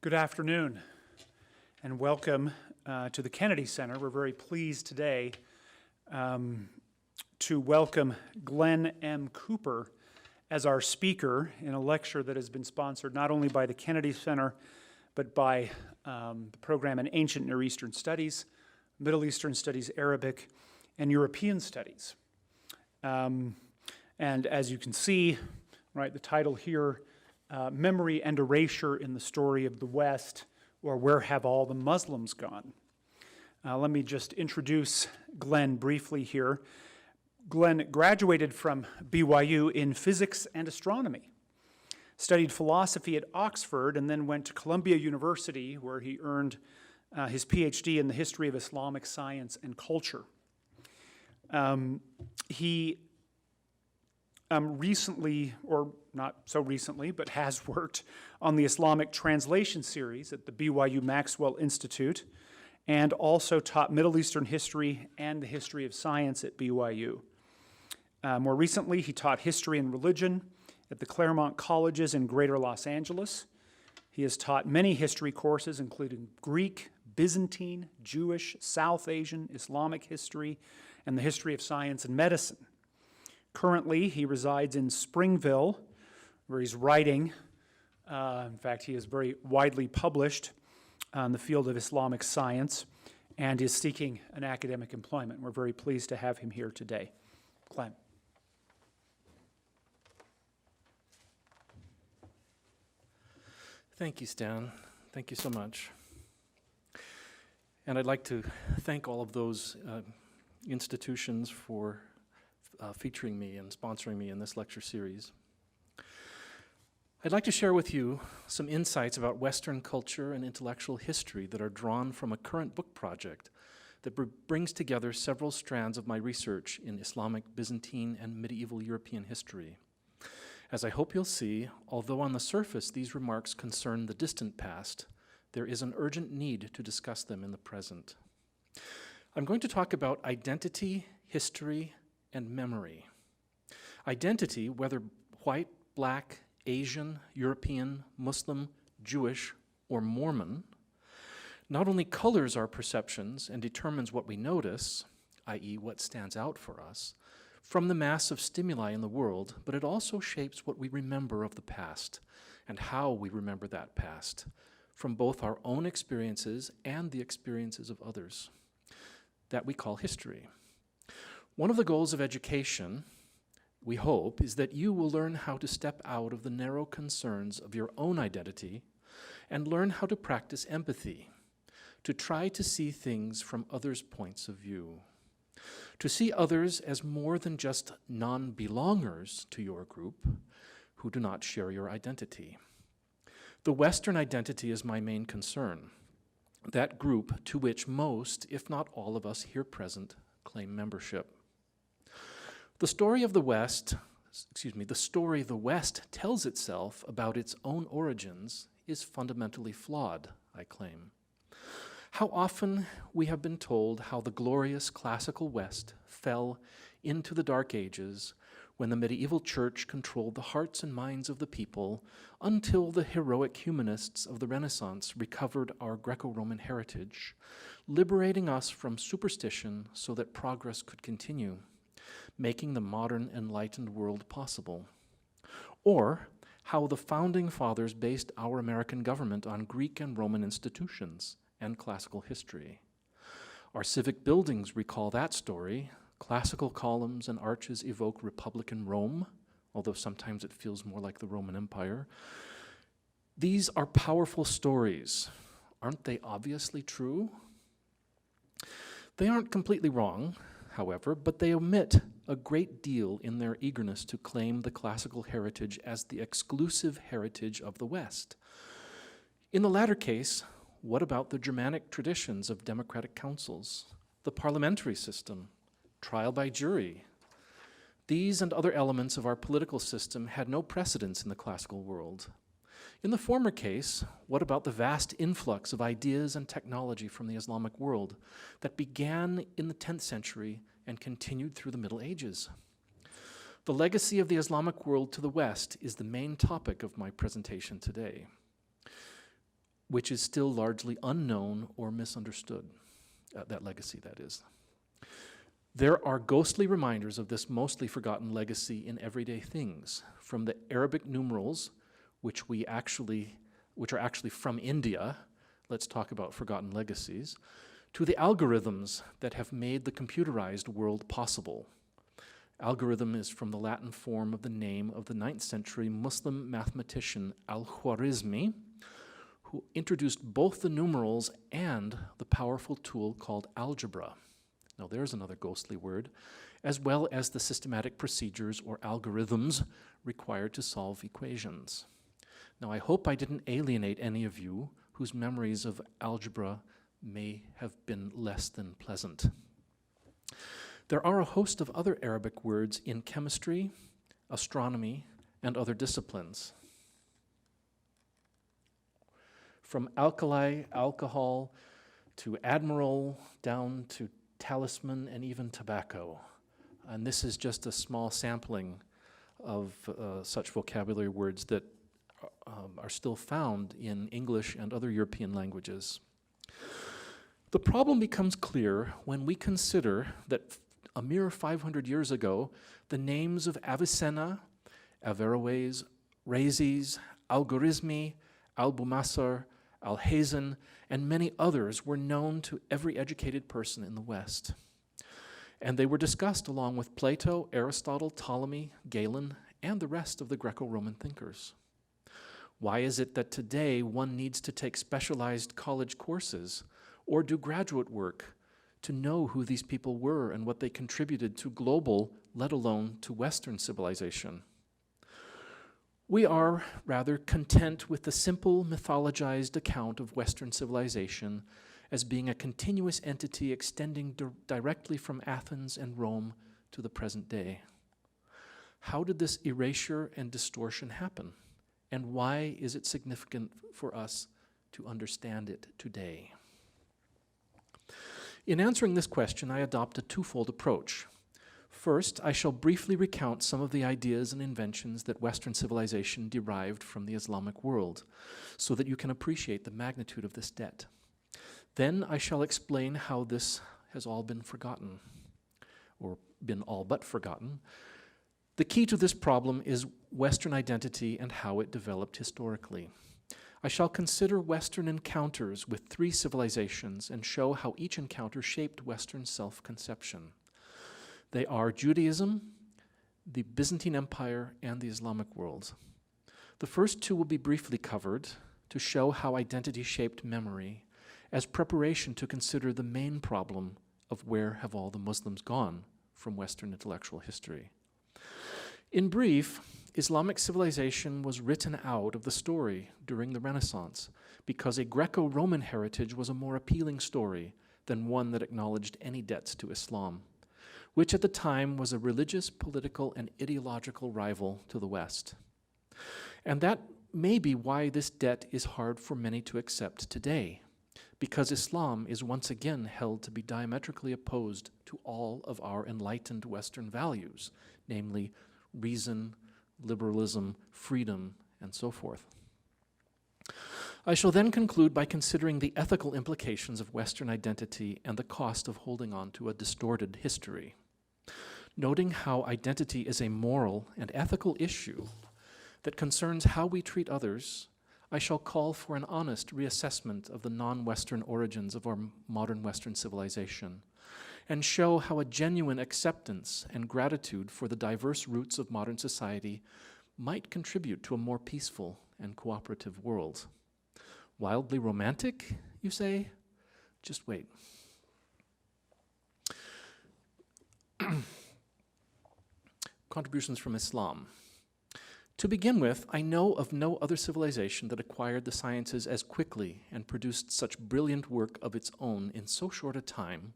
Good afternoon, and welcome to the Kennedy Center. We're very pleased today to welcome Glenn M. Cooper as our speaker in a lecture that has been sponsored not only by the Kennedy Center, but by the program in Ancient Near Eastern Studies, Middle Eastern Studies, Arabic, and European Studies. And as you can see, right, the title here, Memory and Erasure in the Story of the West, or Where Have All the Muslims Gone? Let me just introduce Glenn briefly here. Glenn graduated from BYU in physics and astronomy, studied philosophy at Oxford, and then went to Columbia University, where he earned his PhD in the history of Islamic science and culture. He recently, or not so recently, but has worked on the Islamic translation series at the BYU Maxwell Institute, and also taught Middle Eastern history and the history of science at BYU. More recently, he taught history and religion at the Claremont Colleges in Greater Los Angeles. He has taught many history courses, including Greek, Byzantine, Jewish, South Asian, Islamic history, and the history of science and medicine. Currently, he resides in Springville, where he's writing. In fact, he is very widely published in the field of Islamic science and is seeking an academic employment. We're very pleased to have him here today. Glenn. Thank you, Stan. Thank you so much. And I'd like to thank all of those institutions for featuring me and sponsoring me in this lecture series. I'd like to share with you some insights about Western culture and intellectual history that are drawn from a current book project that brings together several strands of my research in Islamic, Byzantine, and medieval European history. As I hope you'll see, although on the surface these remarks concern the distant past, there is an urgent need to discuss them in the present. I'm going to talk about identity, history, and memory. Identity, whether white, black, Asian, European, Muslim, Jewish, or Mormon, not only colors our perceptions and determines what we notice, i.e. what stands out for us, from the mass of stimuli in the world, but it also shapes what we remember of the past and how we remember that past, from both our own experiences and the experiences of others, that we call history. One of the goals of education, we hope, is that you will learn how to step out of the narrow concerns of your own identity and learn how to practice empathy, to try to see things from others' points of view, to see others as more than just non-belongers to your group who do not share your identity. The Western identity is my main concern, that group to which most, if not all of us here present, claim membership. The story the West tells itself about its own origins is fundamentally flawed, I claim. How often we have been told how the glorious classical West fell into the Dark Ages when the medieval church controlled the hearts and minds of the people until the heroic humanists of the Renaissance recovered our Greco-Roman heritage, liberating us from superstition so that progress could continue, making the modern enlightened world possible. Or how the founding fathers based our American government on Greek and Roman institutions and classical history. Our civic buildings recall that story. Classical columns and arches evoke Republican Rome, although sometimes it feels more like the Roman Empire. These are powerful stories. Aren't they obviously true? They aren't completely wrong, however, but they omit a great deal in their eagerness to claim the classical heritage as the exclusive heritage of the West. In the latter case, what about the Germanic traditions of democratic councils, the parliamentary system, trial by jury? These and other elements of our political system had no precedence in the classical world. In the former case, what about the vast influx of ideas and technology from the Islamic world that began in the 10th century and continued through the Middle Ages? The legacy of the Islamic world to the West is the main topic of my presentation today. which is still largely unknown or misunderstood, that legacy, that is. There are ghostly reminders of this mostly forgotten legacy in everyday things, from the Arabic numerals, which are actually from India. Let's talk about forgotten legacies, to the algorithms that have made the computerized world possible. Algorithm is from the Latin form of the name of the 9th century Muslim mathematician Al-Khwarizmi, who introduced both the numerals and the powerful tool called algebra. Now there's another ghostly word, as well as the systematic procedures or algorithms required to solve equations. Now I hope I didn't alienate any of you whose memories of algebra may have been less than pleasant. There are a host of other Arabic words in chemistry, astronomy, and other disciplines. From alkali, alcohol, to admiral, down to talisman, and even tobacco. And this is just a small sampling of such vocabulary words that are still found in English and other European languages. The problem becomes clear when we consider that a mere 500 years ago, the names of Avicenna, Averroes, Rhazes, Algorizmi, Albumassar, Alhazen, and many others were known to every educated person in the West. And they were discussed along with Plato, Aristotle, Ptolemy, Galen, and the rest of the Greco-Roman thinkers. Why is it that today one needs to take specialized college courses or do graduate work to know who these people were and what they contributed to global, let alone to Western civilization? We are rather content with the simple mythologized account of Western civilization as being a continuous entity extending directly from Athens and Rome to the present day. How did this erasure and distortion happen? And why is it significant for us to understand it today? In answering this question, I adopt a twofold approach. First, I shall briefly recount some of the ideas and inventions that Western civilization derived from the Islamic world, so that you can appreciate the magnitude of this debt. Then I shall explain how this has all been forgotten, or been all but forgotten. The key to this problem is Western identity and how it developed historically. I shall consider Western encounters with 3 civilizations and show how each encounter shaped Western self-conception. They are Judaism, the Byzantine Empire, and the Islamic world. The first 2 will be briefly covered to show how identity shaped memory as preparation to consider the main problem of where have all the Muslims gone from Western intellectual history. In brief, Islamic civilization was written out of the story during the Renaissance because a Greco-Roman heritage was a more appealing story than one that acknowledged any debts to Islam, which at the time was a religious, political, and ideological rival to the West. And that may be why this debt is hard for many to accept today, because Islam is once again held to be diametrically opposed to all of our enlightened Western values, namely reason, liberalism, freedom, and so forth. I shall then conclude by considering the ethical implications of Western identity and the cost of holding on to a distorted history. Noting how identity is a moral and ethical issue that concerns how we treat others, I shall call for an honest reassessment of the non-Western origins of our modern Western civilization and show how a genuine acceptance and gratitude for the diverse roots of modern society might contribute to a more peaceful and cooperative world. Wildly romantic, you say? Just wait. Contributions from Islam. To begin with, I know of no other civilization that acquired the sciences as quickly and produced such brilliant work of its own in so short a time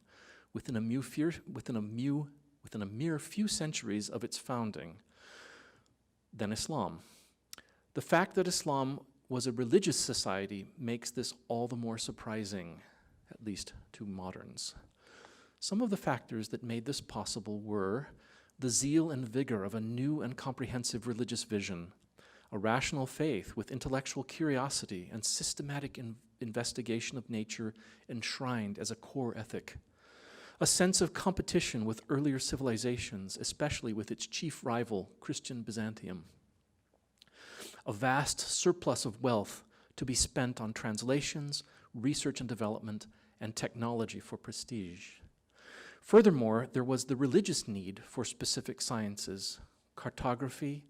within a mere few centuries of its founding than Islam. The fact that Islam was a religious society makes this all the more surprising, at least to moderns. Some of the factors that made this possible were the zeal and vigor of a new and comprehensive religious vision, a rational faith with intellectual curiosity and systematic investigation of nature enshrined as a core ethic, a sense of competition with earlier civilizations, especially with its chief rival, Christian Byzantium, a vast surplus of wealth to be spent on translations, research and development, and technology for prestige. Furthermore, there was the religious need for specific sciences, cartography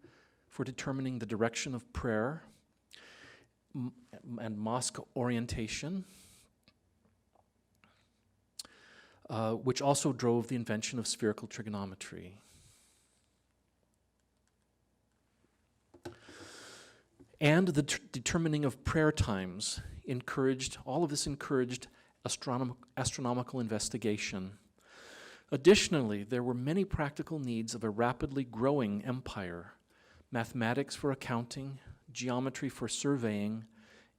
for determining the direction of prayer, and mosque orientation, which also drove the invention of spherical trigonometry. And the determining of prayer times all of this encouraged astronomical investigation. Additionally, there were many practical needs of a rapidly growing empire: mathematics for accounting, geometry for surveying,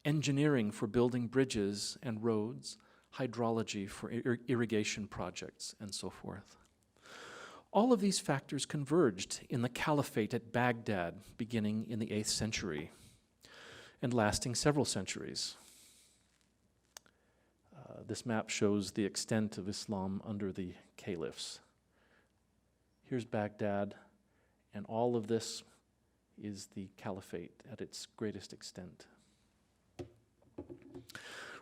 engineering for building bridges and roads, hydrology for irrigation projects, and so forth. All of these factors converged in the caliphate at Baghdad, beginning in the 8th century and lasting several centuries. This map shows the extent of Islam under the caliphs. Here's Baghdad, and all of this is the caliphate at its greatest extent.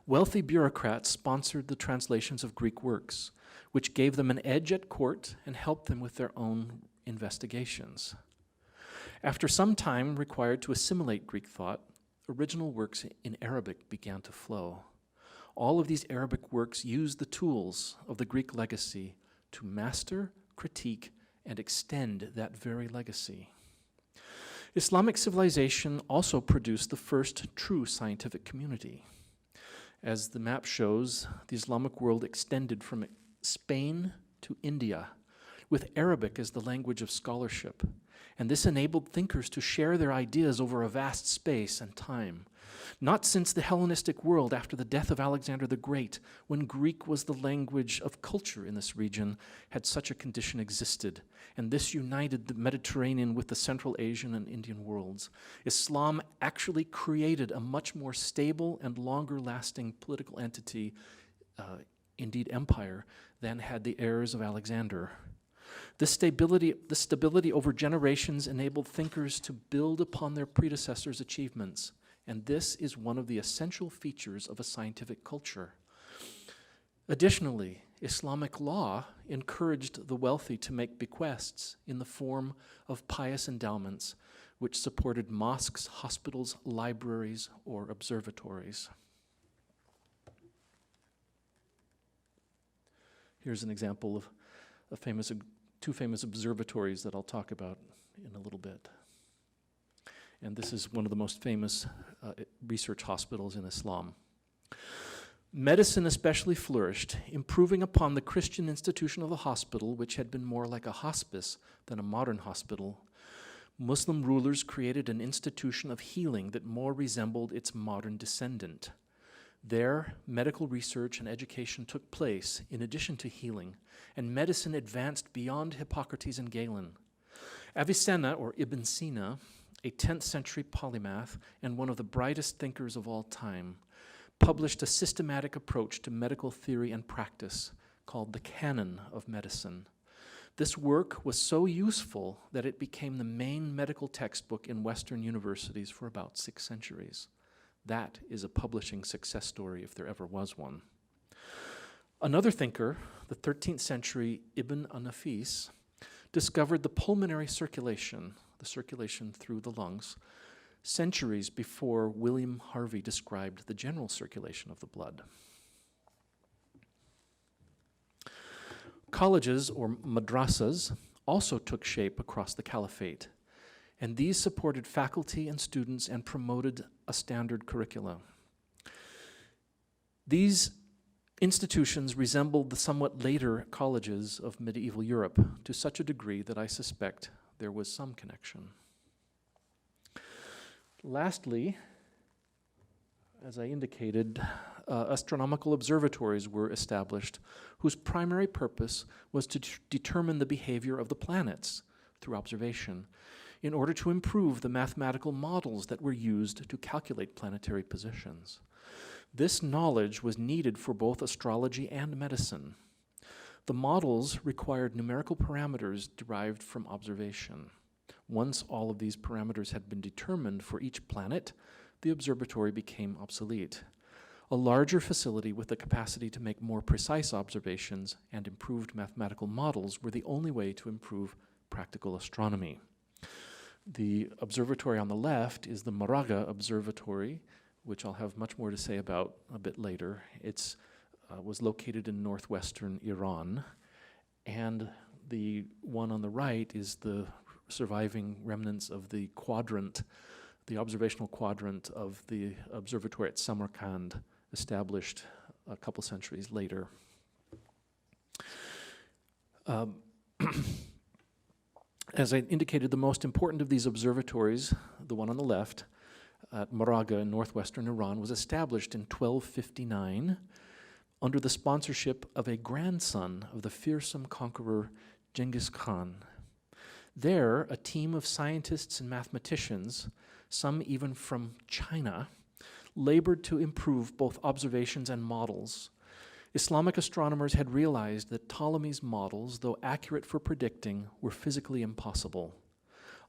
Wealthy bureaucrats sponsored the translations of Greek works, which gave them an edge at court and helped them with their own investigations. After some time required to assimilate Greek thought, original works in Arabic began to flow. All of these Arabic works used the tools of the Greek legacy to master, critique, and extend that very legacy. Islamic civilization also produced the first true scientific community. As the map shows, the Islamic world extended from Spain to India, with Arabic as the language of scholarship, and this enabled thinkers to share their ideas over a vast space and time. Not since the Hellenistic world after the death of Alexander the Great, when Greek was the language of culture in this region, had such a condition existed, and this united the Mediterranean with the Central Asian and Indian worlds. Islam actually created a much more stable and longer-lasting political entity, indeed empire, than had the heirs of Alexander. This stability over generations enabled thinkers to build upon their predecessors' achievements, and this is one of the essential features of a scientific culture. Additionally, Islamic law encouraged the wealthy to make bequests in the form of pious endowments, which supported mosques, hospitals, libraries, or observatories. Here's an example of two famous observatories that I'll talk about in a little bit. And this is one of the most famous research hospitals in Islam. Medicine especially flourished, improving upon the Christian institution of the hospital, which had been more like a hospice than a modern hospital. Muslim rulers created an institution of healing that more resembled its modern descendant. There, medical research and education took place in addition to healing, and medicine advanced beyond Hippocrates and Galen. Avicenna, or Ibn Sina, a 10th century polymath and one of the brightest thinkers of all time, published a systematic approach to medical theory and practice called the Canon of Medicine. This work was so useful that it became the main medical textbook in Western universities for about 6 centuries. That is a publishing success story if there ever was one. Another thinker, the 13th century Ibn Nafis, discovered the pulmonary circulation, the circulation through the lungs, centuries before William Harvey described the general circulation of the blood. Colleges, or madrasas, also took shape across the caliphate, and these supported faculty and students and promoted a standard curricula. These institutions resembled the somewhat later colleges of medieval Europe to such a degree that I suspect there was some connection. Lastly, as I indicated, astronomical observatories were established whose primary purpose was to determine the behavior of the planets through observation. in order to improve the mathematical models that were used to calculate planetary positions. This knowledge was needed for both astrology and medicine. The models required numerical parameters derived from observation. Once all of these parameters had been determined for each planet, the observatory became obsolete. A larger facility with the capacity to make more precise observations and improved mathematical models were the only way to improve practical astronomy. The observatory on the left is the Moraga Observatory, which I'll have much more to say about a bit later. It was located in northwestern Iran, and the one on the right is the surviving remnants of the quadrant, the observational quadrant of the observatory at Samarkand, established a couple centuries later. As I indicated, the most important of these observatories, the one on the left, at Moraga in northwestern Iran, was established in 1259 under the sponsorship of a grandson of the fearsome conqueror Genghis Khan. There, a team of scientists and mathematicians, some even from China, labored to improve both observations and models. Islamic astronomers had realized that Ptolemy's models, though accurate for predicting, were physically impossible.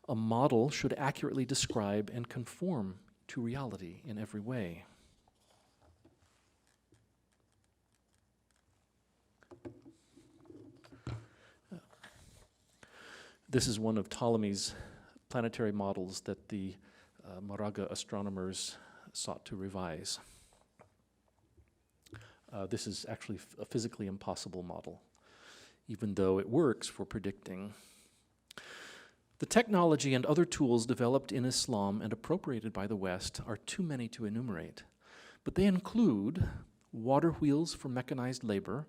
A model should accurately describe and conform to reality in every way. This is one of Ptolemy's planetary models that the Moraga astronomers sought to revise. This is actually a physically impossible model, even though it works for predicting. The technology and other tools developed in Islam and appropriated by the West are too many to enumerate, but they include water wheels for mechanized labor,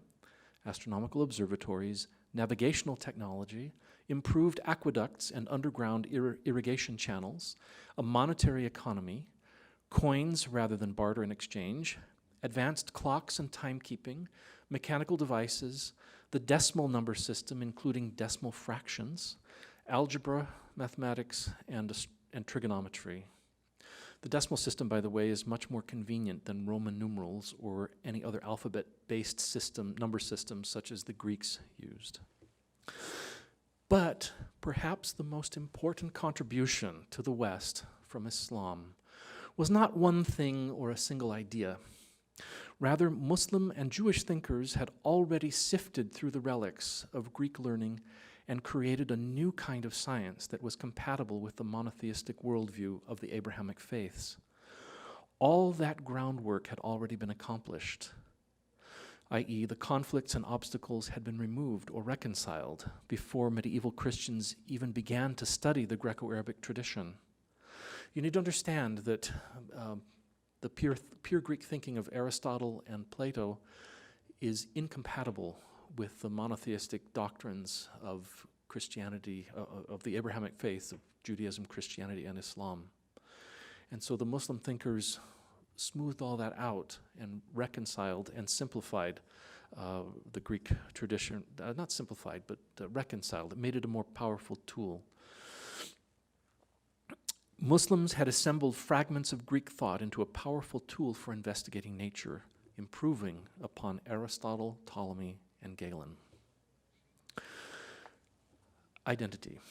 astronomical observatories, navigational technology, improved aqueducts and underground irrigation channels, a monetary economy, coins rather than barter and exchange, advanced clocks and timekeeping, mechanical devices, the decimal number system, including decimal fractions, algebra, mathematics, and trigonometry. The decimal system, by the way, is much more convenient than Roman numerals or any other alphabet-based system, number systems such as the Greeks used. But perhaps the most important contribution to the West from Islam was not one thing or a single idea. Rather, Muslim and Jewish thinkers had already sifted through the relics of Greek learning and created a new kind of science that was compatible with the monotheistic worldview of the Abrahamic faiths. All that groundwork had already been accomplished, i.e., the conflicts and obstacles had been removed or reconciled before medieval Christians even began to study the Greco-Arabic tradition. You need to understand that the pure Greek thinking of Aristotle and Plato is incompatible with the monotheistic doctrines of Christianity, of the Abrahamic faith of Judaism, Christianity, and Islam. And so the Muslim thinkers smoothed all that out and reconciled and simplified the Greek tradition, not simplified, but reconciled. It made it a more powerful tool. Muslims had assembled fragments of Greek thought into a powerful tool for investigating nature, improving upon Aristotle, Ptolemy, and Galen. Identity.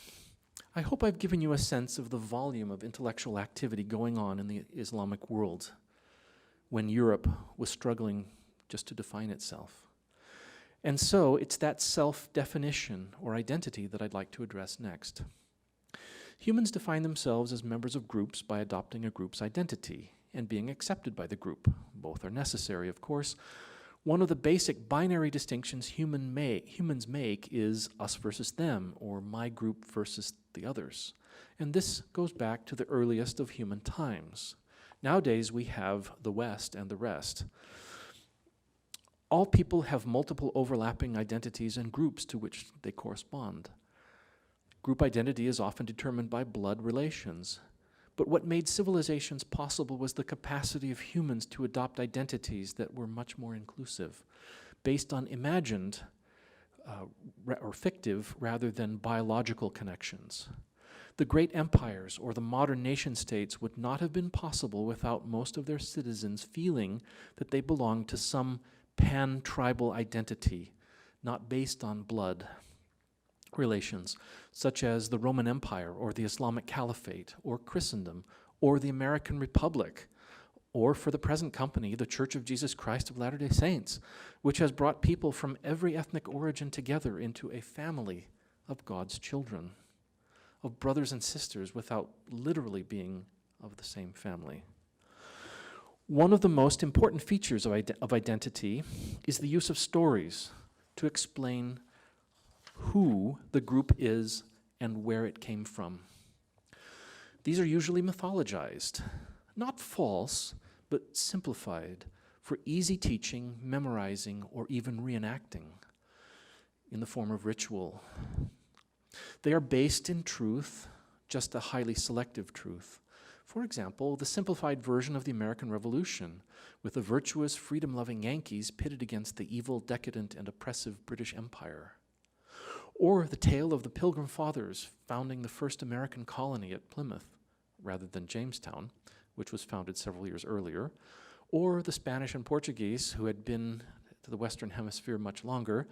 I hope I've given you a sense of the volume of intellectual activity going on in the Islamic world when Europe was struggling just to define itself. And so it's that self-definition or identity that I'd like to address next. Humans define themselves as members of groups by adopting a group's identity and being accepted by the group. Both are necessary, of course. One of the basic binary distinctions humans make is us versus them, or my group versus the others. And this goes back to the earliest of human times. Nowadays, we have the West and the rest. All people have multiple overlapping identities and groups to which they correspond. Group identity is often determined by blood relations. But what made civilizations possible was the capacity of humans to adopt identities that were much more inclusive, based on imagined or fictive rather than biological connections. The great empires or the modern nation-states would not have been possible without most of their citizens feeling that they belonged to some pan-tribal identity, not based on blood relations, such as the Roman Empire or the Islamic Caliphate or Christendom or the American Republic, or for the present company, the Church of Jesus Christ of Latter-day Saints, which has brought people from every ethnic origin together into a family of God's children, of brothers and sisters without literally being of the same family. One of the most important features of identity is the use of stories to explain who the group is and where it came from. These are usually mythologized, not false, but simplified for easy teaching, memorizing, or even reenacting in the form of ritual. They are based in truth, just a highly selective truth. For example, the simplified version of the American Revolution, with the virtuous, freedom-loving Yankees pitted against the evil, decadent, and oppressive British Empire. Or the tale of the Pilgrim Fathers founding the first American colony at Plymouth, rather than Jamestown, which was founded several years earlier, or the Spanish and Portuguese, who had been to the Western Hemisphere much longer,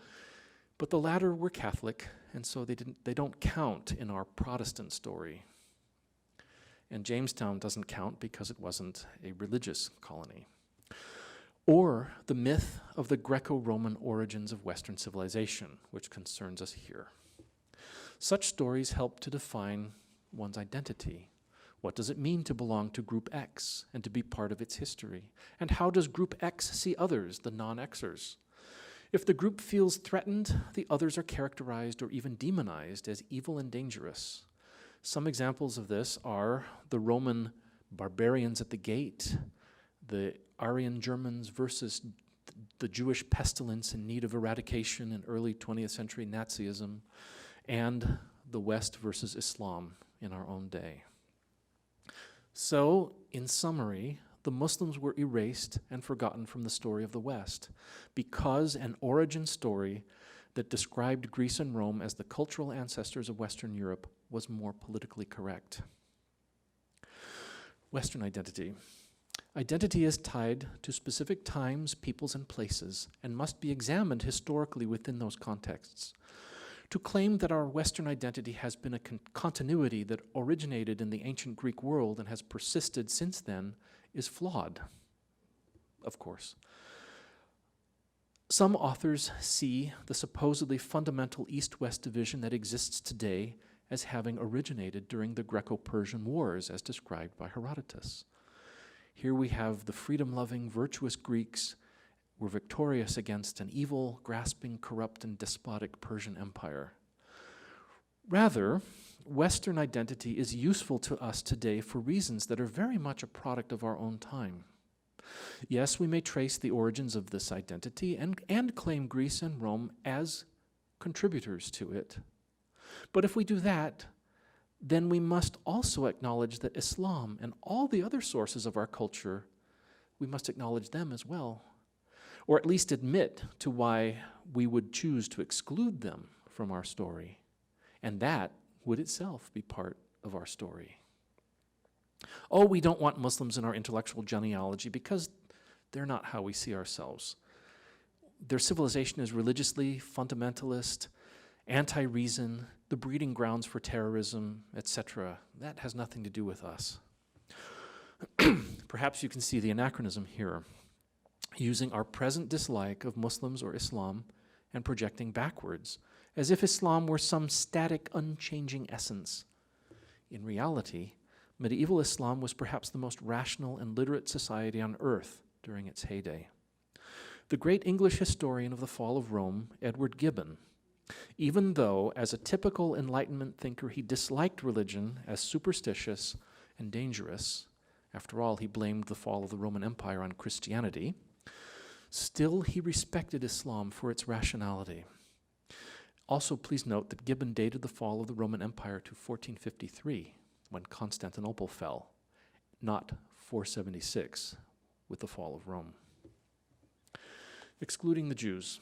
but the latter were Catholic, and so they don't count in our Protestant story. And Jamestown doesn't count because it wasn't a religious colony. Or the myth of the Greco-Roman origins of Western civilization, which concerns us here. Such stories help to define one's identity. What does it mean to belong to Group X and to be part of its history? And how does Group X see others, the non-Xers? If the group feels threatened, the others are characterized or even demonized as evil and dangerous. Some examples of this are the Roman barbarians at the gate, the Aryan Germans versus the Jewish pestilence in need of eradication in early 20th century Nazism, and the West versus Islam in our own day. So, in summary, the Muslims were erased and forgotten from the story of the West because an origin story that described Greece and Rome as the cultural ancestors of Western Europe was more politically correct. Western identity. Identity is tied to specific times, peoples, and places, and must be examined historically within those contexts. To claim that our Western identity has been a continuity that originated in the ancient Greek world and has persisted since then is flawed, of course. Some authors see the supposedly fundamental East-West division that exists today as having originated during the Greco-Persian Wars, as described by Herodotus. Here we have the freedom-loving, virtuous Greeks were victorious against an evil, grasping, corrupt, and despotic Persian Empire. Rather, Western identity is useful to us today for reasons that are very much a product of our own time. Yes, we may trace the origins of this identity and claim Greece and Rome as contributors to it. But if we do that, then we must also acknowledge that Islam and all the other sources of our culture, we must acknowledge them as well, or at least admit to why we would choose to exclude them from our story. And that would itself be part of our story. Oh, we don't want Muslims in our intellectual genealogy because they're not how we see ourselves. Their civilization is religiously fundamentalist, anti-reason, the breeding grounds for terrorism, etc. That has nothing to do with us. Perhaps you can see the anachronism here, using our present dislike of Muslims or Islam and projecting backwards, as if Islam were some static, unchanging essence. In reality, medieval Islam was perhaps the most rational and literate society on earth during its heyday. The great English historian of the fall of Rome, Edward Gibbon, even though as a typical Enlightenment thinker he disliked religion as superstitious and dangerous, after all he blamed the fall of the Roman Empire on Christianity, still he respected Islam for its rationality. Also, please note that Gibbon dated the fall of the Roman Empire to 1453, when Constantinople fell, not 476, with the fall of Rome. Excluding the Jews.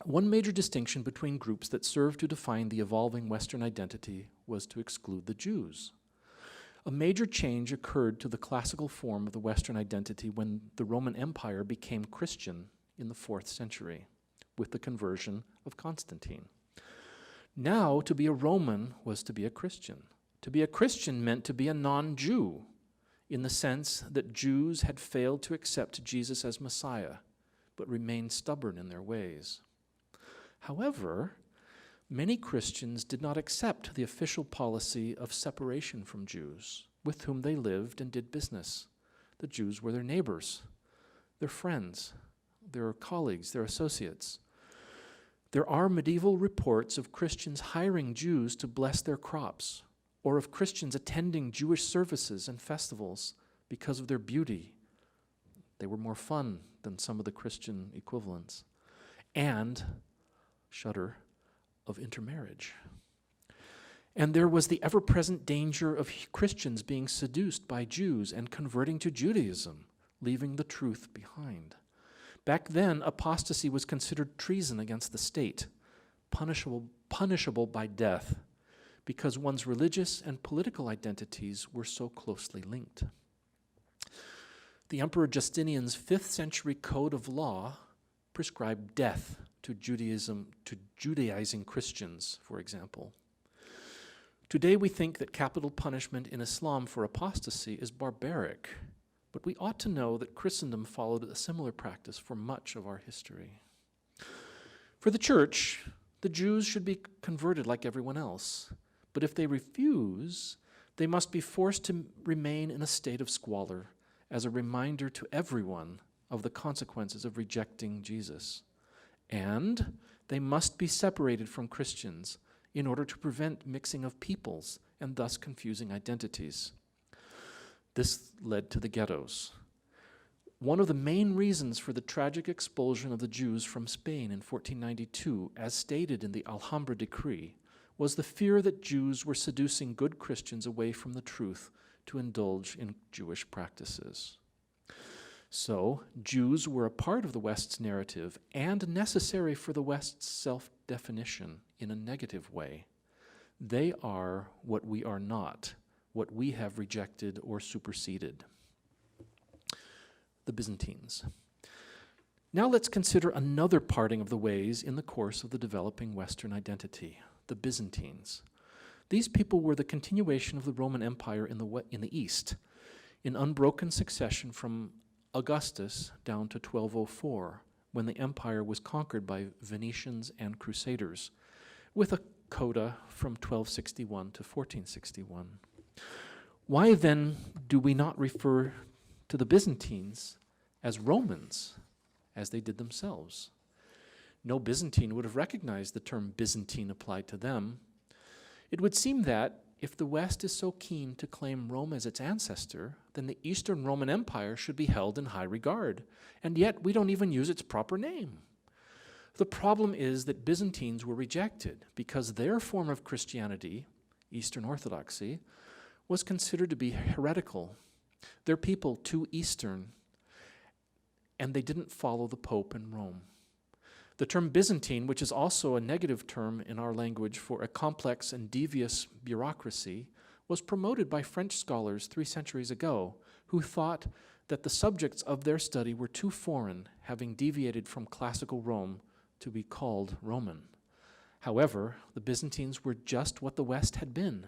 One major distinction between groups that served to define the evolving Western identity was to exclude the Jews. A major change occurred to the classical form of the Western identity when the Roman Empire became Christian in the 4th century, with the conversion of Constantine. Now, to be a Roman was to be a Christian. To be a Christian meant to be a non-Jew, in the sense that Jews had failed to accept Jesus as Messiah, but remained stubborn in their ways. However, many Christians did not accept the official policy of separation from Jews, with whom they lived and did business. The Jews were their neighbors, their friends, their colleagues, their associates. There are medieval reports of Christians hiring Jews to bless their crops, or of Christians attending Jewish services and festivals because of their beauty. They were more fun than some of the Christian equivalents. And, shudder, of intermarriage. And there was the ever-present danger of Christians being seduced by Jews and converting to Judaism, leaving the truth behind. Back then, apostasy was considered treason against the state, punishable by death, because one's religious and political identities were so closely linked. The Emperor Justinian's 5th century code of law prescribed death to Judaizing Christians, for example. Today we think that capital punishment in Islam for apostasy is barbaric, but we ought to know that Christendom followed a similar practice for much of our history. For the church, the Jews should be converted like everyone else, but if they refuse, they must be forced to remain in a state of squalor as a reminder to everyone of the consequences of rejecting Jesus. And they must be separated from Christians in order to prevent mixing of peoples and thus confusing identities. This led to the ghettos. One of the main reasons for the tragic expulsion of the Jews from Spain in 1492, as stated in the Alhambra Decree, was the fear that Jews were seducing good Christians away from the truth to indulge in Jewish practices. So, Jews were a part of the West's narrative and necessary for the West's self-definition in a negative way. They are what we are not, what we have rejected or superseded. The Byzantines. Now let's consider another parting of the ways in the course of the developing Western identity, the Byzantines. These people were the continuation of the Roman Empire in the East, in unbroken succession from Augustus down to 1204, when the empire was conquered by Venetians and Crusaders, with a coda from 1261 to 1461. Why then do we not refer to the Byzantines as Romans, as they did themselves? No Byzantine would have recognized the term Byzantine applied to them. It would seem that if the West is so keen to claim Rome as its ancestor, then the Eastern Roman Empire should be held in high regard, and yet we don't even use its proper name. The problem is that Byzantines were rejected because their form of Christianity, Eastern Orthodoxy, was considered to be heretical. Their people too Eastern, and they didn't follow the Pope in Rome. The term Byzantine, which is also a negative term in our language for a complex and devious bureaucracy, was promoted by French scholars 3 centuries ago who thought that the subjects of their study were too foreign, having deviated from classical Rome, to be called Roman. However, the Byzantines were just what the West had been,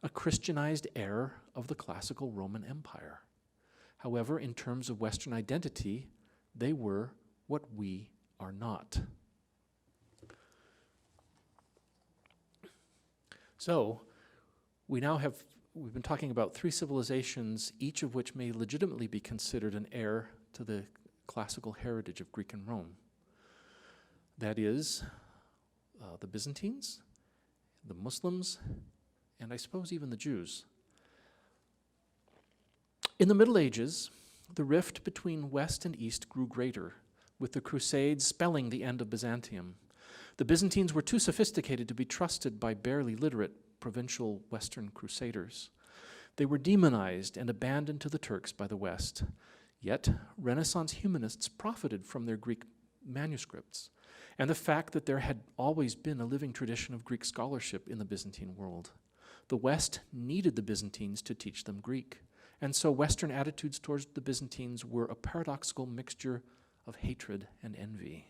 a Christianized heir of the classical Roman Empire. However, in terms of Western identity, they were what we are not. So, we've been talking about 3 civilizations, each of which may legitimately be considered an heir to the classical heritage of Greek and Rome. That is, the Byzantines, the Muslims, and I suppose even the Jews. In the Middle Ages, the rift between West and East grew greater, with the Crusades spelling the end of Byzantium. The Byzantines were too sophisticated to be trusted by barely literate provincial Western crusaders. They were demonized and abandoned to the Turks by the West. Yet, Renaissance humanists profited from their Greek manuscripts and the fact that there had always been a living tradition of Greek scholarship in the Byzantine world. The West needed the Byzantines to teach them Greek, and so Western attitudes towards the Byzantines were a paradoxical mixture of hatred and envy.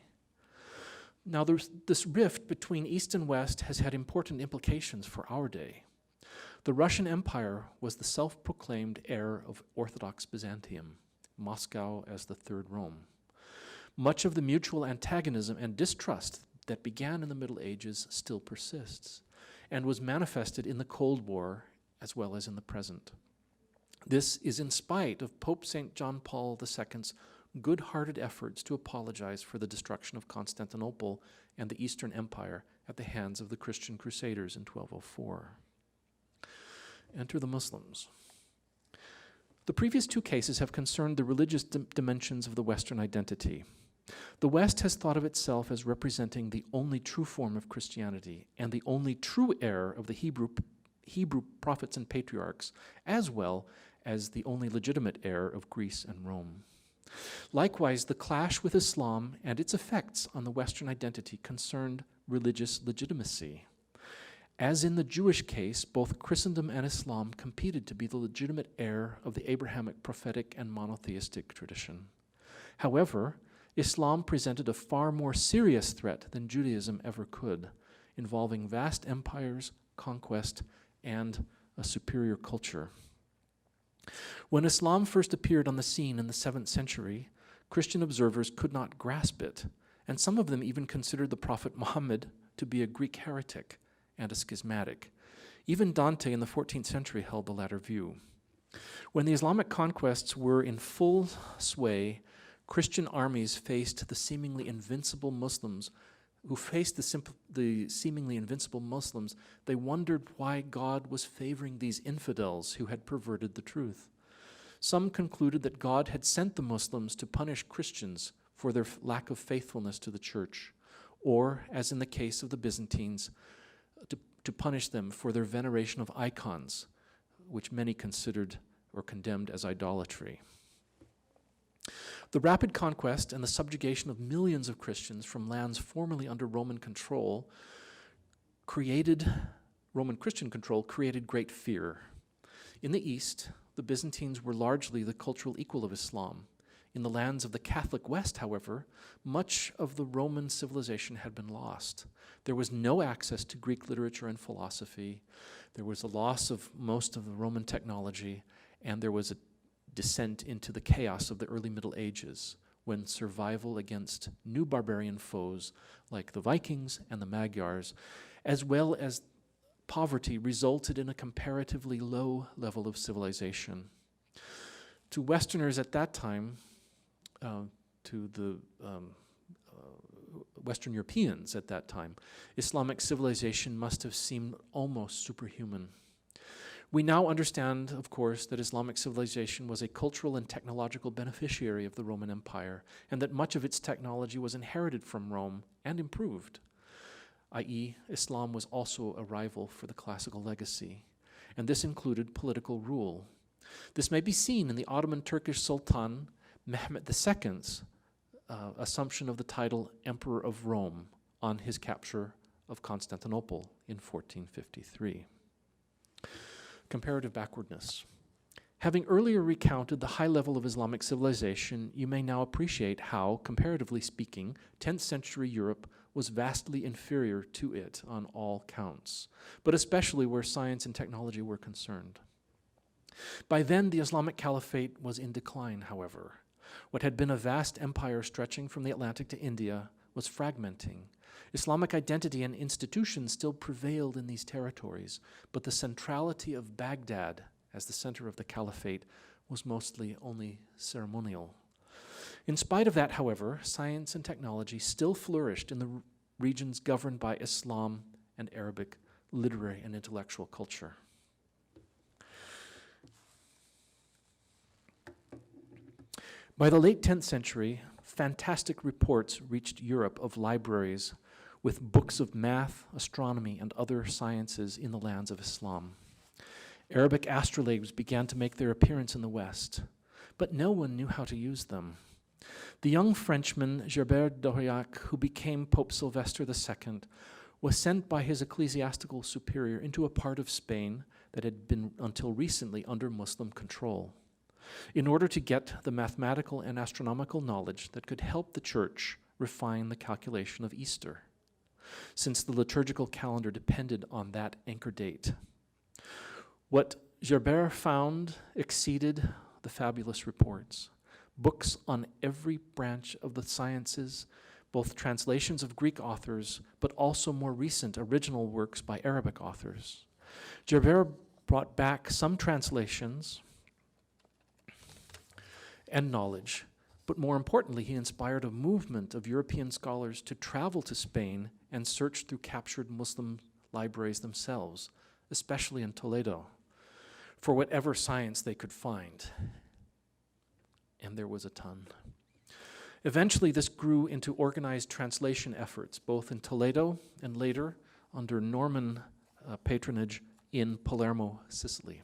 Now, this rift between East and West has had important implications for our day. The Russian Empire was the self-proclaimed heir of Orthodox Byzantium, Moscow as the Third Rome. Much of the mutual antagonism and distrust that began in the Middle Ages still persists and was manifested in the Cold War as well as in the present. This is in spite of Pope St. John Paul II's good-hearted efforts to apologize for the destruction of Constantinople and the Eastern Empire at the hands of the Christian Crusaders in 1204. Enter the Muslims. The previous two cases have concerned the religious dimensions of the Western identity. The West has thought of itself as representing the only true form of Christianity and the only true heir of the Hebrew prophets and patriarchs, as well as the only legitimate heir of Greece and Rome. Likewise, the clash with Islam and its effects on the Western identity concerned religious legitimacy. As in the Jewish case, both Christendom and Islam competed to be the legitimate heir of the Abrahamic prophetic and monotheistic tradition. However, Islam presented a far more serious threat than Judaism ever could, involving vast empires, conquest, and a superior culture. When Islam first appeared on the scene in the 7th century, Christian observers could not grasp it, and some of them even considered the Prophet Muhammad to be a Greek heretic and a schismatic. Even Dante in the 14th century held the latter view. When the Islamic conquests were in full sway, Christian armies faced the seemingly invincible Muslims. They wondered why God was favoring these infidels who had perverted the truth. Some concluded that God had sent the Muslims to punish Christians for their lack of faithfulness to the church, or, as in the case of the Byzantines, to punish them for their veneration of icons, which many considered or condemned as idolatry. The rapid conquest and the subjugation of millions of Christians from lands formerly under Roman Christian control created great fear. In the East, the Byzantines were largely the cultural equal of Islam. In the lands of the Catholic West, however, much of the Roman civilization had been lost. There was no access to Greek literature and philosophy. There was a loss of most of the Roman technology, and there was a descent into the chaos of the early Middle Ages, when survival against new barbarian foes like the Vikings and the Magyars, as well as poverty, resulted in a comparatively low level of civilization. To Westerners at that time, to the Western Europeans at that time, Islamic civilization must have seemed almost superhuman. We now understand, of course, that Islamic civilization was a cultural and technological beneficiary of the Roman Empire, and that much of its technology was inherited from Rome and improved, i.e., Islam was also a rival for the classical legacy, and this included political rule. This may be seen in the Ottoman Turkish Sultan Mehmet II's assumption of the title Emperor of Rome on his capture of Constantinople in 1453. Comparative backwardness. Having earlier recounted the high level of Islamic civilization, you may now appreciate how, comparatively speaking, 10th century Europe was vastly inferior to it on all counts, but especially where science and technology were concerned. By then, the Islamic Caliphate was in decline, however. What had been a vast empire stretching from the Atlantic to India was fragmenting. Islamic identity and institutions still prevailed in these territories, but the centrality of Baghdad as the center of the caliphate was mostly only ceremonial. In spite of that, however, science and technology still flourished in the regions governed by Islam and Arabic literary and intellectual culture. By the late 10th century, fantastic reports reached Europe of libraries with books of math, astronomy, and other sciences in the lands of Islam. Arabic astrolabes began to make their appearance in the West, but no one knew how to use them. The young Frenchman Gerbert d'Aurillac, who became Pope Sylvester II, was sent by his ecclesiastical superior into a part of Spain that had been until recently under Muslim control, in order to get the mathematical and astronomical knowledge that could help the Church refine the calculation of Easter, since the liturgical calendar depended on that anchor date. What Gerbert found exceeded the fabulous reports. Books on every branch of the sciences, both translations of Greek authors, but also more recent original works by Arabic authors. Gerbert brought back some translations and knowledge, but more importantly, he inspired a movement of European scholars to travel to Spain and search through captured Muslim libraries themselves, especially in Toledo, for whatever science they could find. And there was a ton. Eventually, this grew into organized translation efforts, both in Toledo and later, under Norman patronage, in Palermo, Sicily.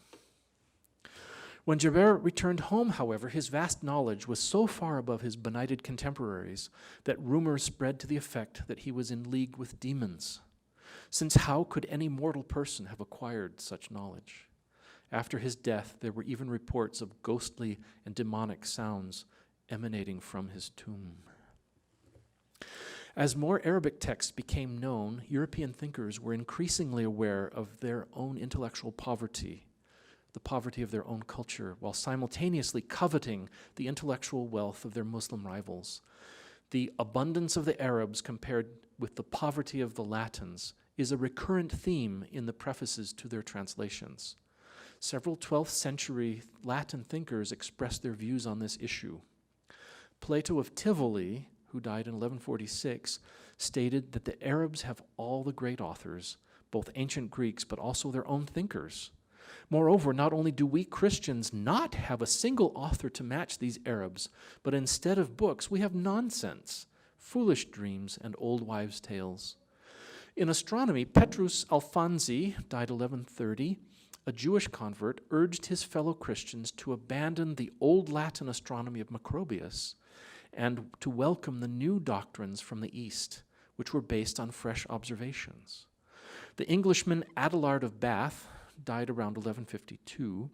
When Gerbert returned home, however, his vast knowledge was so far above his benighted contemporaries that rumors spread to the effect that he was in league with demons, since how could any mortal person have acquired such knowledge? After his death, there were even reports of ghostly and demonic sounds emanating from his tomb. As more Arabic texts became known, European thinkers were increasingly aware of their own intellectual poverty, the poverty of their own culture, while simultaneously coveting the intellectual wealth of their Muslim rivals. The abundance of the Arabs compared with the poverty of the Latins is a recurrent theme in the prefaces to their translations. Several 12th century Latin thinkers expressed their views on this issue. Plato of Tivoli, who died in 1146, stated that the Arabs have all the great authors, both ancient Greeks, but also their own thinkers. Moreover, not only do we Christians not have a single author to match these Arabs, but instead of books, we have nonsense, foolish dreams, and old wives' tales. In astronomy, Petrus Alfonsi, died 1130, a Jewish convert, urged his fellow Christians to abandon the old Latin astronomy of Macrobius and to welcome the new doctrines from the East, which were based on fresh observations. The Englishman Adelard of Bath, died around 1152,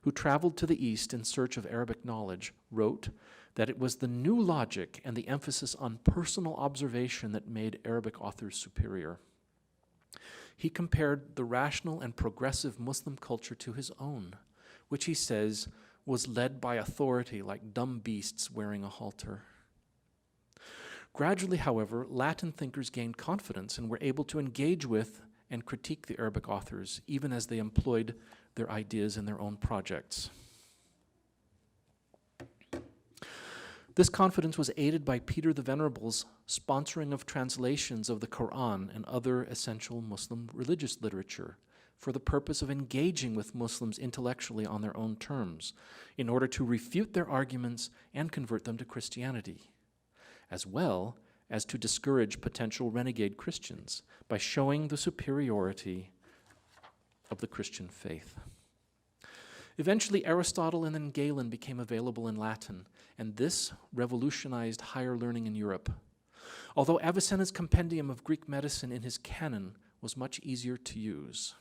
who traveled to the East in search of Arabic knowledge, wrote that it was the new logic and the emphasis on personal observation that made Arabic authors superior. He compared the rational and progressive Muslim culture to his own, which he says was led by authority like dumb beasts wearing a halter. Gradually, however, Latin thinkers gained confidence and were able to engage with and critique the Arabic authors, even as they employed their ideas in their own projects. This confidence was aided by Peter the Venerable's sponsoring of translations of the Quran and other essential Muslim religious literature for the purpose of engaging with Muslims intellectually on their own terms, in order to refute their arguments and convert them to Christianity, as well as to discourage potential renegade Christians by showing the superiority of the Christian faith. Eventually, Aristotle and then Galen became available in Latin, and this revolutionized higher learning in Europe. Although Avicenna's compendium of Greek medicine in his canon was much easier to use.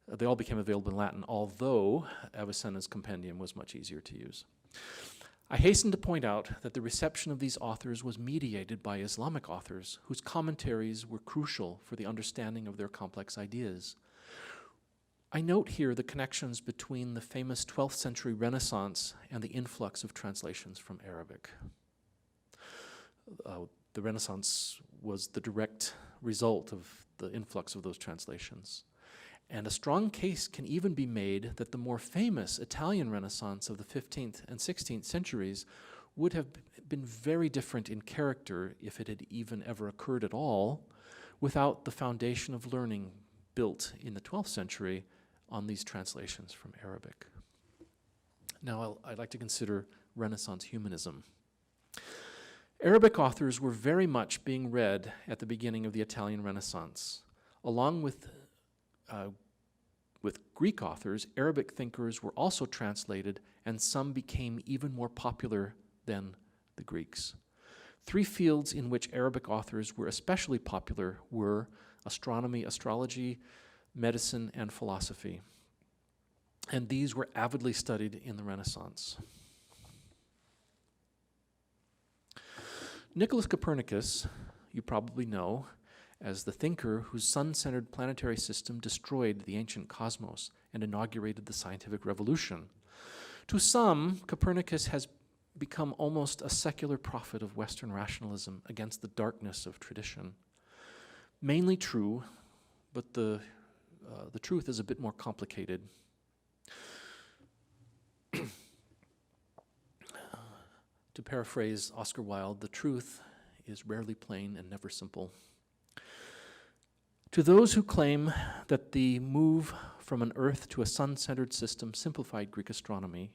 They all became available in Latin, although Avicenna's compendium was much easier to use. I hasten to point out that the reception of these authors was mediated by Islamic authors whose commentaries were crucial for the understanding of their complex ideas. I note here the connections between the famous 12th century Renaissance and the influx of translations from Arabic. The Renaissance was the direct result of the influx of those translations. And a strong case can even be made that the more famous Italian Renaissance of the 15th and 16th centuries would have been very different in character, if it had even ever occurred at all, without the foundation of learning built in the 12th century on these translations from Arabic. Now I'd like to consider Renaissance humanism. Arabic authors were very much being read at the beginning of the Italian Renaissance. Along with Greek authors, Arabic thinkers were also translated and some became even more popular than the Greeks. 3 fields in which Arabic authors were especially popular were astronomy, astrology, medicine, and philosophy. And these were avidly studied in the Renaissance. Nicholas Copernicus, you probably know, as the thinker whose sun-centered planetary system destroyed the ancient cosmos and inaugurated the scientific revolution. To some, Copernicus has become almost a secular prophet of Western rationalism against the darkness of tradition. Mainly true, but the truth is a bit more complicated. To paraphrase Oscar Wilde, the truth is rarely plain and never simple. To those who claim that the move from an Earth to a sun-centered system simplified Greek astronomy,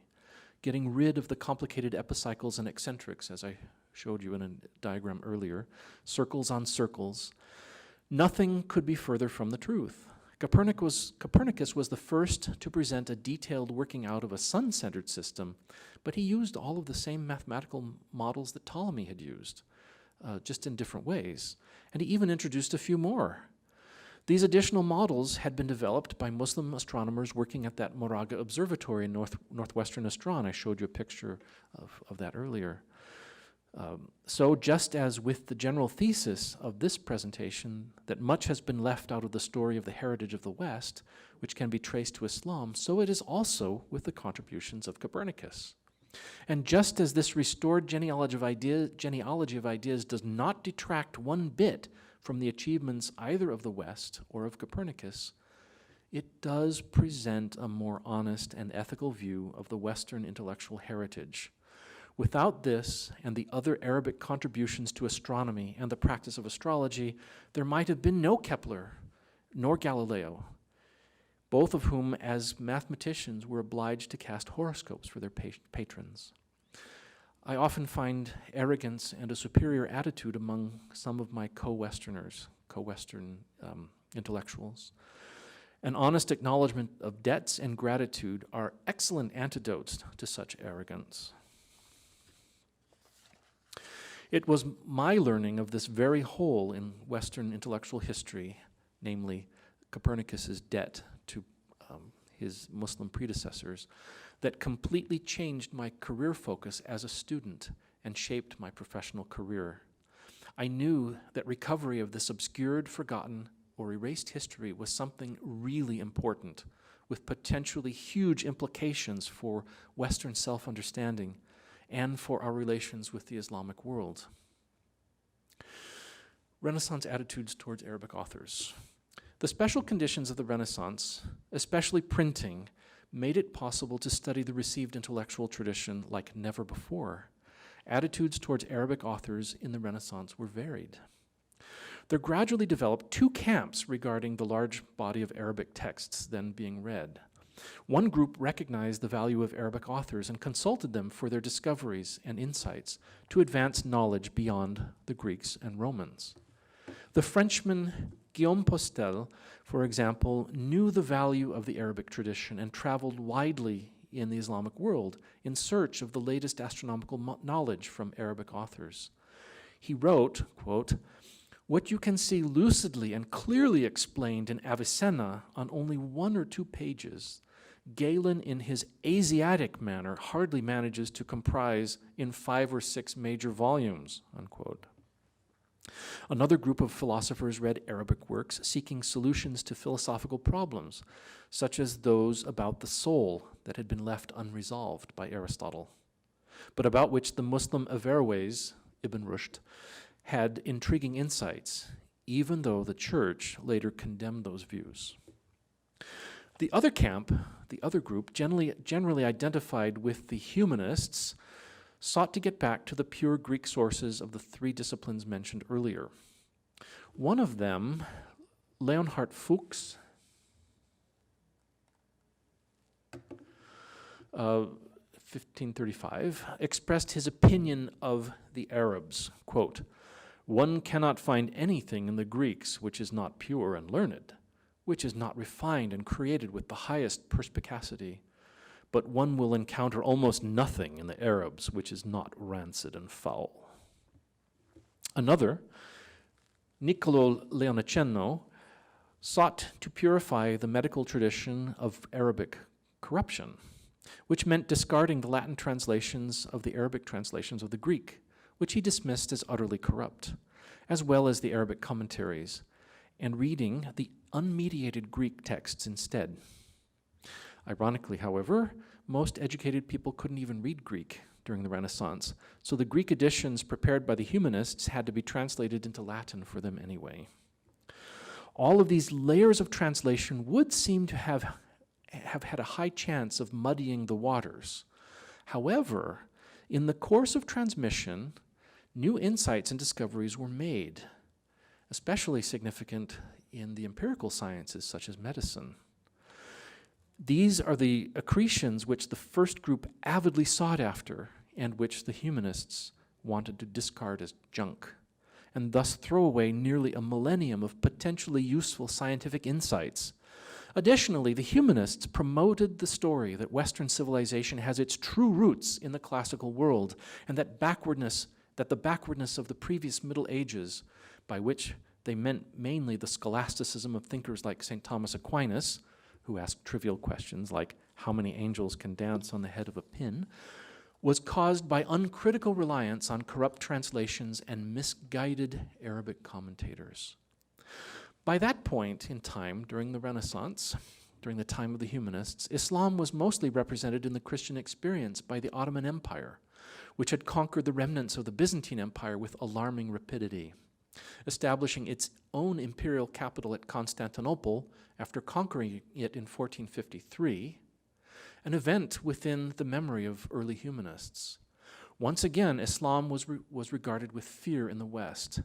getting rid of the complicated epicycles and eccentrics, as I showed you in a diagram earlier, circles on circles, nothing could be further from the truth. Copernicus was the first to present a detailed working out of a sun-centered system, but he used all of the same mathematical models that Ptolemy had used, just in different ways. And he even introduced a few more. These additional models had been developed by Muslim astronomers working at that Moraga Observatory in northwestern Astran. I showed you a picture of that earlier. So just as with the general thesis of this presentation, that much has been left out of the story of the heritage of the West, which can be traced to Islam, so it is also with the contributions of Copernicus. And just as this restored genealogy of ideas does not detract one bit from the achievements either of the West or of Copernicus, it does present a more honest and ethical view of the Western intellectual heritage. Without this and the other Arabic contributions to astronomy and the practice of astrology, there might have been no Kepler nor Galileo, both of whom as mathematicians were obliged to cast horoscopes for their patrons. I often find arrogance and a superior attitude among some of my co-Western intellectuals. An honest acknowledgement of debts and gratitude are excellent antidotes to such arrogance. It was my learning of this very hole in Western intellectual history, namely Copernicus's debt to his Muslim predecessors, that completely changed my career focus as a student and shaped my professional career. I knew that recovery of this obscured, forgotten, or erased history was something really important, with potentially huge implications for Western self-understanding and for our relations with the Islamic world. Renaissance attitudes towards Arabic authors. The special conditions of the Renaissance, especially printing, made it possible to study the received intellectual tradition like never before. Attitudes towards Arabic authors in the Renaissance were varied. There gradually developed 2 camps regarding the large body of Arabic texts then being read. One group recognized the value of Arabic authors and consulted them for their discoveries and insights to advance knowledge beyond the Greeks and Romans. The Frenchman Guillaume Postel, for example, knew the value of the Arabic tradition and traveled widely in the Islamic world in search of the latest astronomical knowledge from Arabic authors. He wrote, quote, "What you can see lucidly and clearly explained in Avicenna on only 1 or 2 pages, Galen in his Asiatic manner hardly manages to comprise in 5 or 6 major volumes," unquote. Another group of philosophers read Arabic works seeking solutions to philosophical problems, such as those about the soul that had been left unresolved by Aristotle, but about which the Muslim Averroes, Ibn Rushd, had intriguing insights, even though the Church later condemned those views. The other camp, the other group, generally identified with the humanists, sought to get back to the pure Greek sources of the 3 disciplines mentioned earlier. One of them, Leonhard Fuchs, 1535, expressed his opinion of the Arabs, quote, "One cannot find anything in the Greeks which is not pure and learned, which is not refined and created with the highest perspicacity. but one will encounter almost nothing in the Arabs which is not rancid and foul. Another, Niccolò Leoniceno, sought to purify the medical tradition of Arabic corruption, which meant discarding the Latin translations of the Arabic translations of the Greek, which he dismissed as utterly corrupt, as well as the Arabic commentaries, and reading the unmediated Greek texts instead. Ironically, however, most educated people couldn't even read Greek during the Renaissance, so the Greek editions prepared by the humanists had to be translated into Latin for them anyway. All of these layers of translation would seem to have had a high chance of muddying the waters. However, in the course of transmission, new insights and discoveries were made, especially significant in the empirical sciences such as medicine. These are the accretions which the first group avidly sought after and which the humanists wanted to discard as junk, and thus throw away nearly a millennium of potentially useful scientific insights. Additionally, the humanists promoted the story that Western civilization has its true roots in the classical world, and that the backwardness of the previous Middle Ages, by which they meant mainly the scholasticism of thinkers like St. Thomas Aquinas, who asked trivial questions like, how many angels can dance on the head of a pin, was caused by uncritical reliance on corrupt translations and misguided Arabic commentators. By that point in time, during the Renaissance, during the time of the humanists, Islam was mostly represented in the Christian experience by the Ottoman Empire, which had conquered the remnants of the Byzantine Empire with alarming rapidity, establishing its own imperial capital at Constantinople after conquering it in 1453, an event within the memory of early humanists. Once again, Islam was regarded with fear in the West,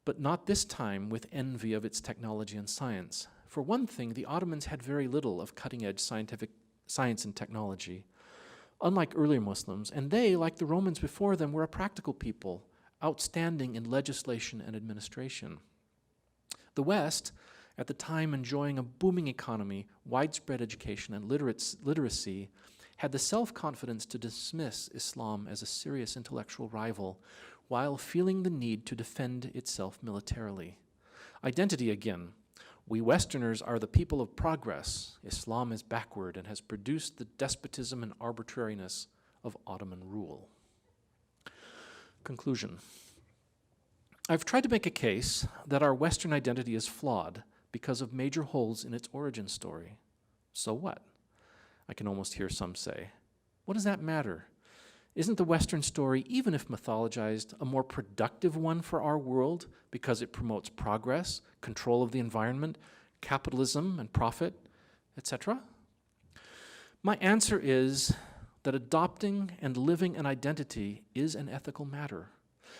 but not this time with envy of its technology and science. For one thing, the Ottomans had very little of cutting-edge science and technology, unlike earlier Muslims, and they, like the Romans before them, were a practical people, outstanding in legislation and administration. The West, at the time enjoying a booming economy, widespread education, and literacy, had the self-confidence to dismiss Islam as a serious intellectual rival, while feeling the need to defend itself militarily. Identity again. We Westerners are the people of progress. Islam is backward and has produced the despotism and arbitrariness of Ottoman rule. Conclusion. I've tried to make a case that our Western identity is flawed because of major holes in its origin story. So what? I can almost hear some say. What does that matter? Isn't the Western story, even if mythologized, a more productive one for our world because it promotes progress, control of the environment, capitalism and profit, etc.? My answer is that adopting and living an identity is an ethical matter,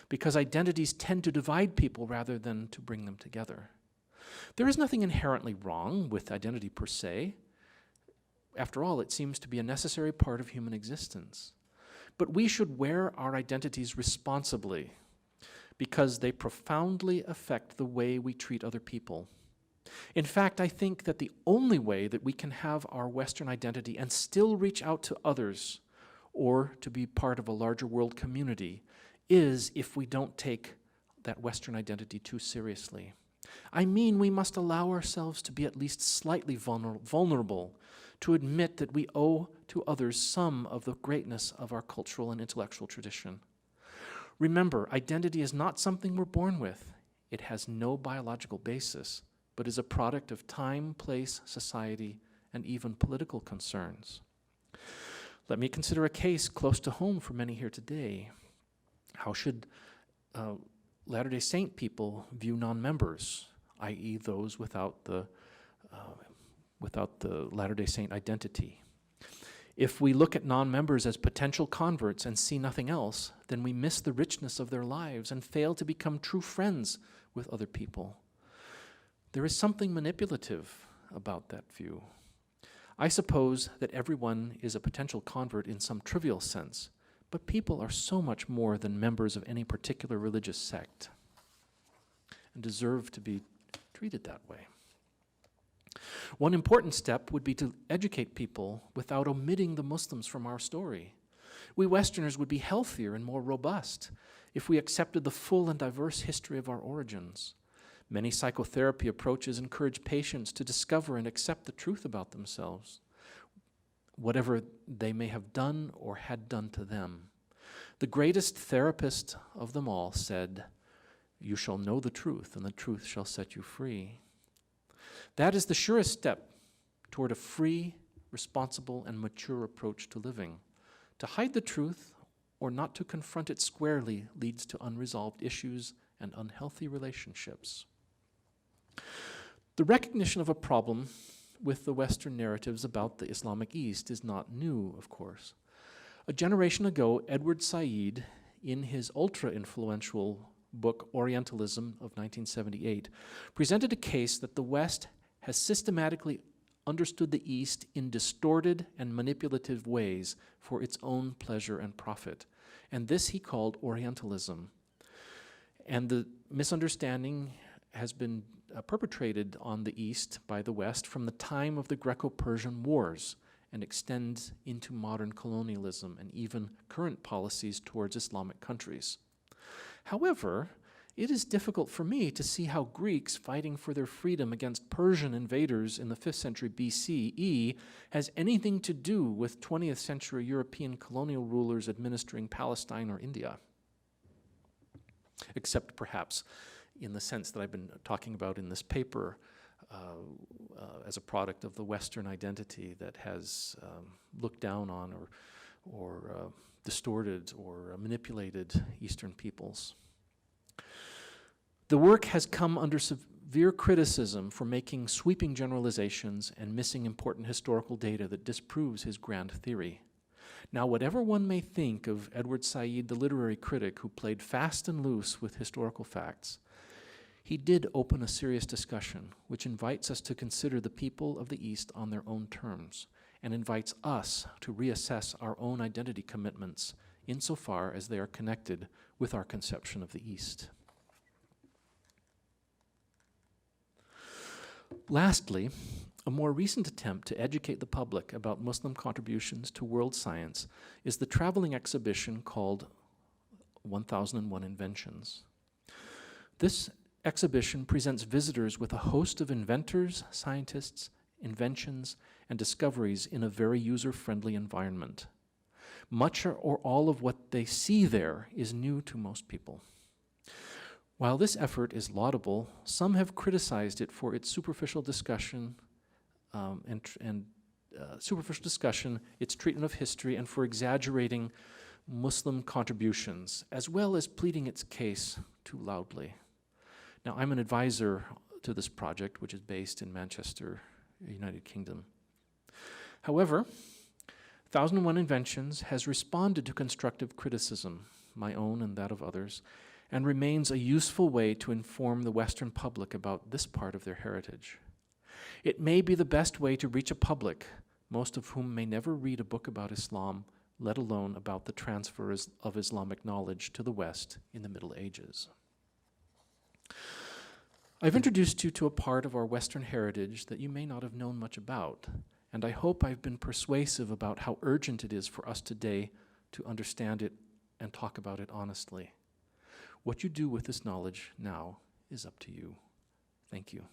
because identities tend to divide people rather than to bring them together. There is nothing inherently wrong with identity per se. After all, it seems to be a necessary part of human existence. But we should wear our identities responsibly because they profoundly affect the way we treat other people. In fact, I think that the only way that we can have our Western identity and still reach out to others or to be part of a larger world community is if we don't take that Western identity too seriously. I mean, we must allow ourselves to be at least slightly vulnerable, to admit that we owe to others some of the greatness of our cultural and intellectual tradition. Remember, identity is not something we're born with. It has no biological basis, but is a product of time, place, society, and even political concerns. Let me consider a case close to home for many here today. How should Latter-day Saint people view non-members, i.e. those without the Latter-day Saint identity? If we look at non-members as potential converts and see nothing else, then we miss the richness of their lives and fail to become true friends with other people. There is something manipulative about that view. I suppose that everyone is a potential convert in some trivial sense, but people are so much more than members of any particular religious sect and deserve to be treated that way. One important step would be to educate people without omitting the Muslims from our story. We Westerners would be healthier and more robust if we accepted the full and diverse history of our origins. Many psychotherapy approaches encourage patients to discover and accept the truth about themselves, whatever they may have done or had done to them. The greatest therapist of them all said, "You shall know the truth, and the truth shall set you free." That is the surest step toward a free, responsible, and mature approach to living. To hide the truth or not to confront it squarely leads to unresolved issues and unhealthy relationships. The recognition of a problem with the Western narratives about the Islamic East is not new, of course. A generation ago, Edward Said, in his ultra-influential book Orientalism of 1978, presented a case that the West has systematically understood the East in distorted and manipulative ways for its own pleasure and profit. And this he called Orientalism. And the misunderstanding has been perpetrated on the East by the West from the time of the Greco-Persian Wars and extends into modern colonialism and even current policies towards Islamic countries. However, it is difficult for me to see how Greeks fighting for their freedom against Persian invaders in the 5th century BCE has anything to do with 20th century European colonial rulers administering Palestine or India, except perhaps in the sense that I've been talking about in this paper as a product of the Western identity that has looked down on or distorted or manipulated Eastern peoples. The work has come under severe criticism for making sweeping generalizations and missing important historical data that disproves his grand theory. Now, whatever one may think of Edward Said, the literary critic who played fast and loose with historical facts, he did open a serious discussion which invites us to consider the people of the East on their own terms and invites us to reassess our own identity commitments insofar as they are connected with our conception of the East. Lastly, a more recent attempt to educate the public about Muslim contributions to world science is the traveling exhibition called 1001 Inventions. This exhibition presents visitors with a host of inventors, scientists, inventions, and discoveries in a very user-friendly environment. Much or all of what they see there is new to most people. While this effort is laudable, some have criticized it for its superficial discussion, its treatment of history, and for exaggerating Muslim contributions, as well as pleading its case too loudly. Now, I'm an advisor to this project, which is based in Manchester, United Kingdom. However, 1001 Inventions has responded to constructive criticism, my own and that of others, and remains a useful way to inform the Western public about this part of their heritage. It may be the best way to reach a public, most of whom may never read a book about Islam, let alone about the transfer of Islamic knowledge to the West in the Middle Ages. I've introduced you to a part of our Western heritage that you may not have known much about, and I hope I've been persuasive about how urgent it is for us today to understand it and talk about it honestly. What you do with this knowledge now is up to you. Thank you.